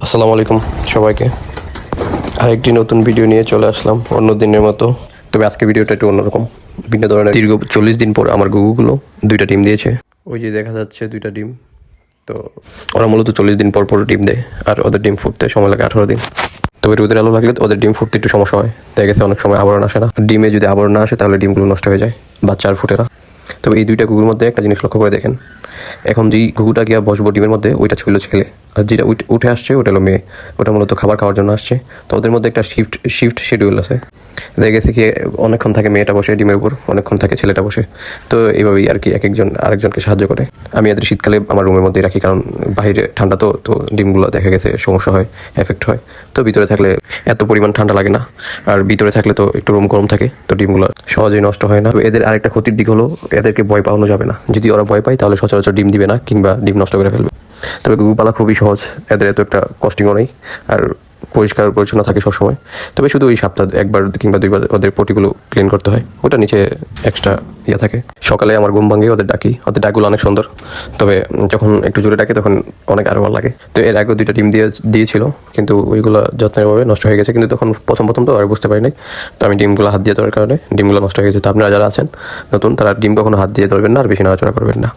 আসসালামু আলাইকুম সবাইকে। আরেকটি নতুন ভিডিও নিয়ে চলে আসলাম অন্য দিনের মতো। তবে আজকে ভিডিওটা একটু অন্যরকম, ভিন্ন ধরনের। দীর্ঘ 40 দিন পর আমার গুগুগুলো দুইটা ডিম দিয়েছে। ওই যে দেখা যাচ্ছে দুইটা ডিম। তো ওরা মূলত 40 দিন পর পর ডিম দেয়, আর ওদের ডিম ফুটতে সময় লাগে 18 দিন। তবে রোদের আলো লাগলে ওদের ডিম ফুটতে একটু সমস্যা হয়। দেখা গেছে অনেক সময় আবরণ আসে না। ডিমে যদি আবরণ না আসে তাহলে ডিমগুলো নষ্ট হয়ে যায়, বাচ্চা আর ফুটে না। তবে এই দুইটা গুগুর মধ্যে একটা জিনিস লক্ষ্য করে দেখেন, এখন যেই ঘুঘুটা গিয়া বসবো ডিমের মধ্যে ওইটা ছিল ছেলে, আর যেটা উঠে আসছে ওটা হলো মেয়ে। ওটা মূলত খাবার খাওয়ার জন্য আসছে। তো ওদের মধ্যে একটা শিফট শিডিউল আছে। দেখা গেছে কি অনেকক্ষণ থাকে মেয়েটা বসে ডিমের উপর, অনেকক্ষণ থাকে ছেলেটা বসে। তো এইভাবেই আর কি এক একজন আরেকজনকে সাহায্য করে। আমি এদের শীতকালে আমার রুমের মধ্যেই রাখি, কারণ বাইরে ঠান্ডা, তো তো ডিমগুলো দেখা গেছে সমস্যা হয়, এফেক্ট হয়। তো ভিতরে থাকলে এত পরিমাণ ঠান্ডা লাগে না, আর ভিতরে থাকলে তো একটু রুম গরম থাকে, তো ডিমগুলো সহজেই নষ্ট হয় না। তো এদের আরেকটা ক্ষতির দিক হলো এদেরকে ভয় পাওয়ানো যাবে না। যদি ওরা ভয় পায় তাহলে সচরাচর ডিম দিবে না, কিংবা ডিম নষ্ট করে ফেলবে। তবে গুগু পালা খুবই সহজ, এদের এত একটা কস্টিংও নেই, আর পরিষ্কার পরিচ্ছন্ন থাকে সবসময়। তবে শুধু ওই সপ্তাহ একবার কিংবা দুইবার ওদের পটিগুলো ক্লিন করতে হয়, ওটা নিচে এক্সট্রা ইয়ে থাকে। সকালে আমার ঘুম ভাঙে ওদের ডাকি, ওদের ডাকগুলো অনেক সুন্দর। তবে যখন একটু জোরে ডাকে তখন অনেক আরও ভালো লাগে। তো এর আগেও দুইটা ডিম দিয়েছিল, কিন্তু ওইগুলো যত্নের অভাবে নষ্ট হয়ে গেছে। কিন্তু তখন প্রথম তো আর বুঝতে পারি নাই। তো আমি ডিমগুলো হাত দিয়ে দেওয়ার কারণে ডিমগুলো নষ্ট হয়ে গেছে। তো আপনারা যারা আছেন নতুন, তারা ডিম কখনো হাত দিয়ে ধরবেন না, আর বেশি নাড়াচড়া করবেন না।